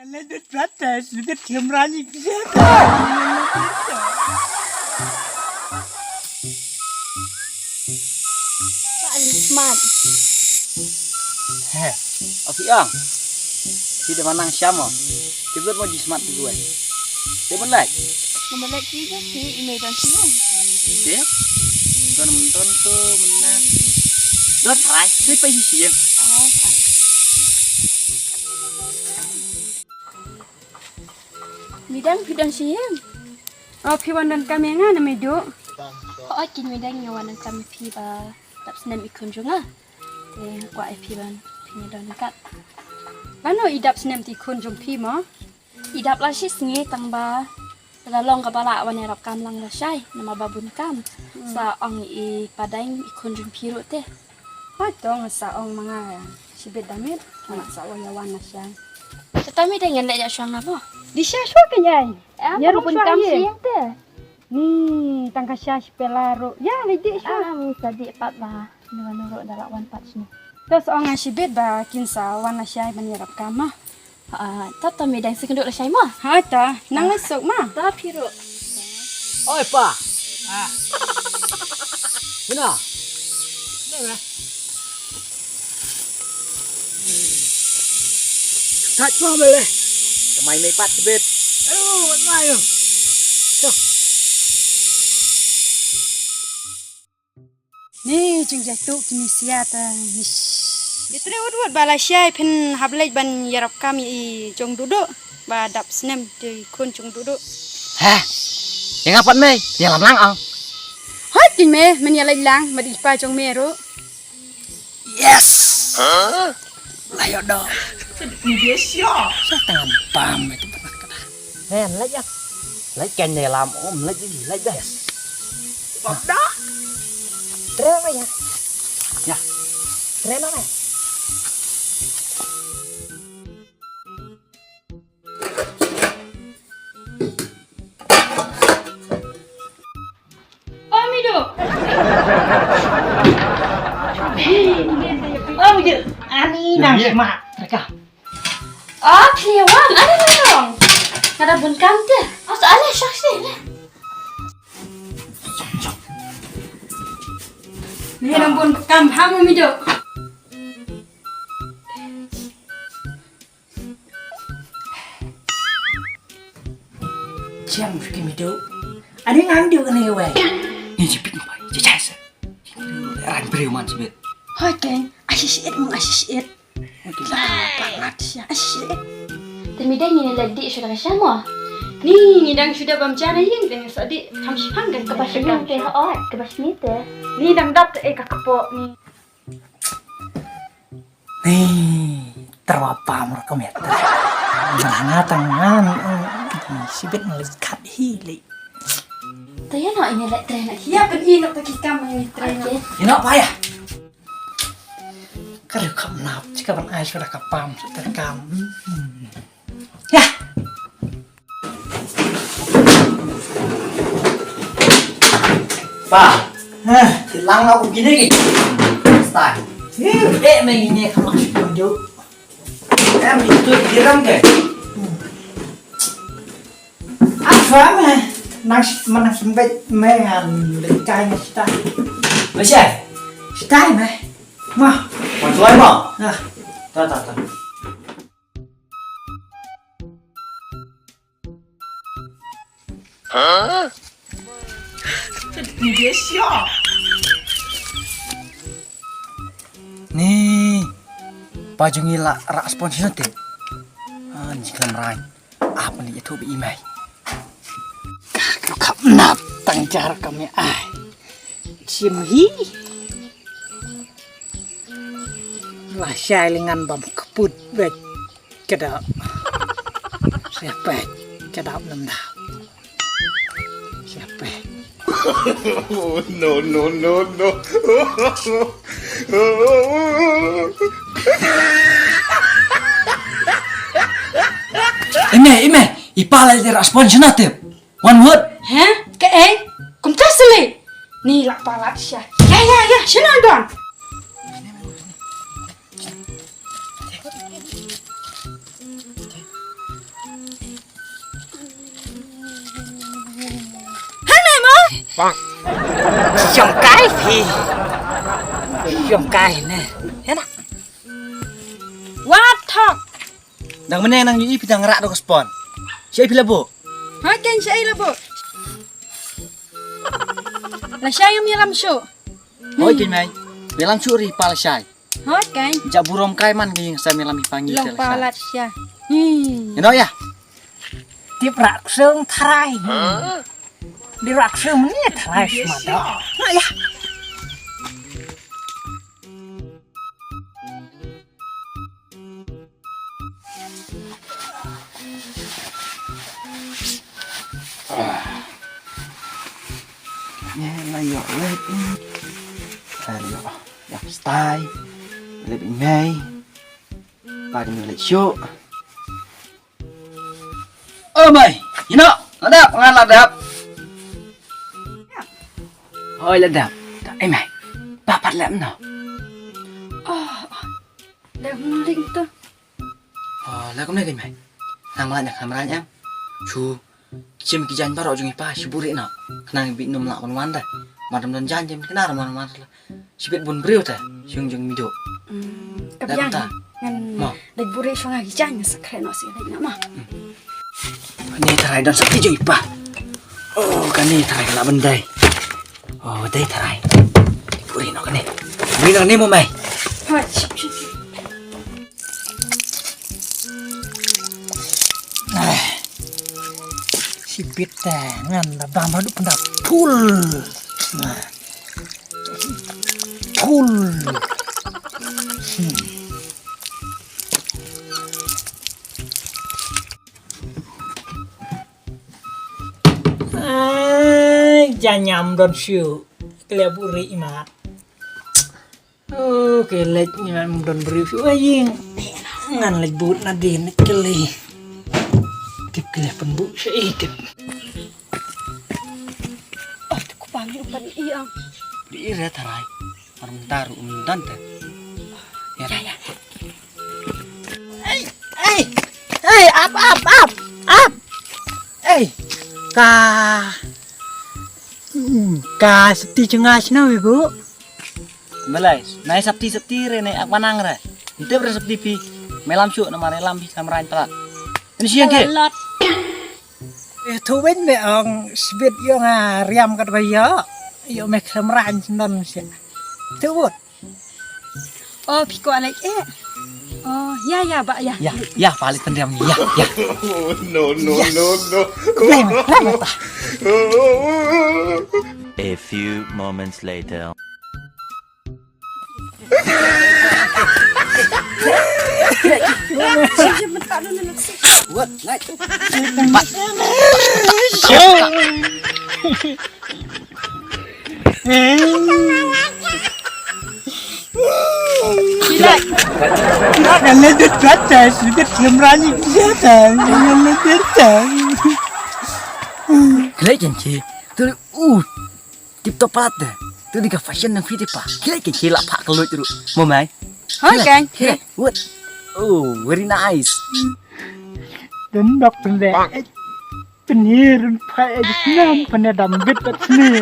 Lanjut protes, sudah diam rani siapa? Paling smart. Heh, Oki ang. Tidak menang siapa? Tiba mau jismat gue. Tiba like. Memelek juga sih, ini dan sih. Tiap. Kan menonton tuh menang. Dot try, saya pergi sih. Oh, bidang siang. Oh, piwan dan kami nga na medyo. Oh, kin bidang yang warna kami piba. Tak senam ikon juga. Kuat piban pinjadan dekat. Ano idap sinem ti kunjung pi mo? Idap lah sih sengi tangba. Lalong kabala wan yarap kam lang lah syai nama babun kam. Sa ong I padang ikon jung piru teh. Hatong sa ong mga sibit damit. Anak sa wayawan na siya. Tetapi dengan lek syang apa? Di siya siya kanyay. Ya babun kam siang teh. Ni tangka siya si pelaro. Ya lidi siya. Tadi pat lah. Nurut dalam wan pat sini. Terus ong nga sibit ba kinsa wan na siya manirap kama. Tata medang sekenduk lah syai mah. Hata nang lesok ma. Ta piru. Oi pa. Mana? Mana? Tak cuma boleh. Kemai mepat sebet. Aduh, mana yo? Ni jeng jatuh kini siya ta. Itre udut bala siya pen hablai ban yarap kami I jong duduk. Ba dap sinem di kunjung duduk. Hah? Yang apa nih? Yang lam lang ang. Hatin me menyalai lang madipa jong meru. Yes. Layo dong. Ini dia siapa? Saya tangan pam itu pernah kena. Lấy ya. Lấy cành này làm ôm lấy cái gì lấy đây. Bọc đó. Treo này ya. Ya. Treo nó này. Oh mido. Oh, dia. Ani nang semak. Mereka. Oh, kliawan ada dong. Ada bun kam teh. Oh, soalnya syak sih. Ni nampun kam hamu mido. Siang fikir itu. Ada yang ngambil kan ya, weh? Ini cepet nih, cecah sih. Ran beriman sebet. Hai keng, asyik mung asyik. Mungkin banget. Asyik asyik. Temidang ini lagi sudah sama. Ni ngidang sudah bamjana yang dengan sadi kamshang dan Kebasnya kebasyakan. teh, oh, kebasnya teh. Ni dang dap kakapok ni. Nih, terwapa mereka meter. Mana tangan sibit melihat hili. Tuh ya no ini lek tren lagi. Ya ben inok taki kam ni tren. Oke. Ini apa ya? Kalau kamu nap, jika ban air sudah kapam, sudah kam. Ya. Pak, hilang aku gini gitu. Style. Mainnya kamu masih tunjuk. Em itu diram ke? Apa mah? Mana sempet mengan lekainya kita. Masih? Kita mah. Mah. Masuk mau? Nah, Tak. ini dia siapa? Nih, baju ngila rak sponsor nanti. Jika meraih, apa nih itu bi imai? Kalau kamu nap tangjar kami simhi. Lah syailingan bam keput bet kedap. Siapa kedap lembah. Siapa? No. Ime, ipalai di respons native. One word. Hah? Ke kum tasli. Ni lak palat sya. Ya, sino don. Trong cái thì trong cái nè hết à What talk? Dang meneng nang yu pitang rak do spon. Siapa pilih bu? Hoi kan saya lah bu. Lah saya yang milam show. Hoi kin mai. Belam curi pal syai. Hoi kan. Jak burom kai man ging sa melam ipangi Long tel. palat siya. Ino ya. tiếp rạc xương thay đi rạc xương này thay mà đó ya Nghe là nhỏ lên. Nhỏ đẹp style. Lại bị ngay. Ba đi lại show. Mày, nhìn nó đẹp, ngon là đẹp. Ôi là đẹp. Ê mày, ba bắt lẹm nào. Đẹp linh tu. Lah kamu lagi mày. Nang malanya kamera nhá. Chú, chim cái jangan baru jungi pa, si buri nak. Kenang bị nôm lạ con ngoan đây. Mà đâm đâm jangan chim cái nào mà ngoan là. Si biết buồn brio ta, jung jung mido. Cặp Đẹp giang. ta. Ngan Mo. địch buri so ngagi jang sakren osi địch nama. Ni terai dan sakit jungi pa. Kan ni terai kena bendai. Đây terai. Buri nak kan ni. Buri nak ni mau mày. Hoi, ship ship. si biết ngan là ba mà đụng đập full full jangan nhầm đòn siêu cái lẽ buri mà cái lệch nhầm đòn buri siêu aja ngan lệch bút na din cái lệch tip kele pembu sedikit. Ku panggil upan iang. Di ira tarai. Orang taruh dan teh. Ya ya. Hey, up. Hey, ka seti cengah sini ibu. Belai, naik sabti rene ak manang re. Itu ber sabti pi. Melam syuk nama melam pi samrain pelat. Ini siang ke? Lot. Thu bên mẹ ông biết yêu riam cái bây giờ yêu mẹ khám ran chân sẽ thứ một Piko alek ya ba ya. Ya, paling pendiam ya. No. làm ta A few moments later. What? Naik. Jangan ledet baca, sedikit lemrani kesehatan, jangan ledet Kelai kenci. Tu tip top pelat deh. Tu di fashion dan fit pa. Kelai kenci lah pak kelut dulu. Mau mai? Hoi kan. What? Very nice. đến đọc bên đây bên hier phải nam bên đầm biết đất nè